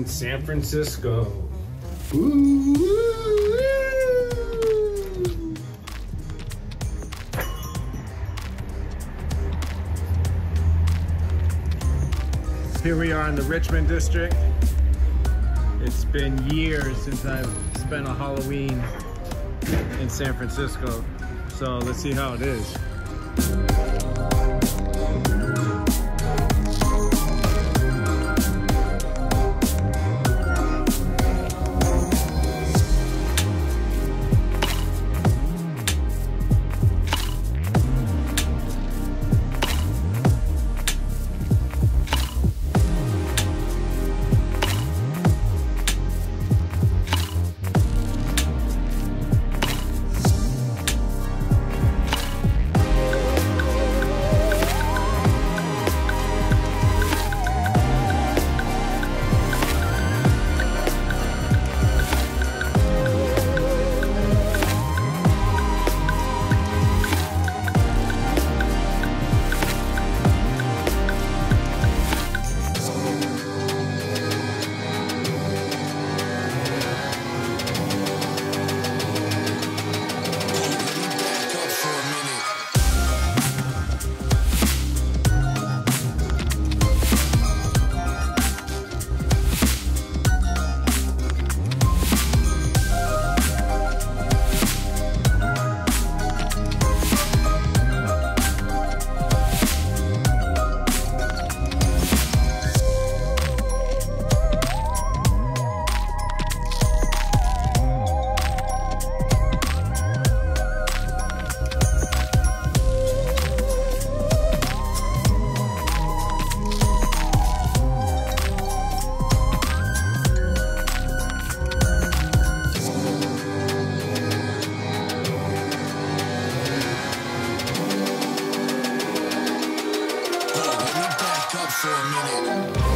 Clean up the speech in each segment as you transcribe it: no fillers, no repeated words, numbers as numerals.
in San Francisco. Ooh. Here we are in the Richmond district. It's been years since I've spent a Halloween in San Francisco, so let's see how it is. For a minute.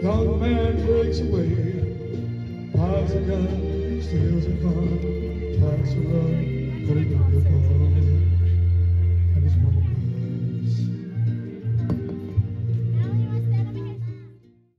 Young man breaks away, buys a gun, steals a car, tries to run, but he don't get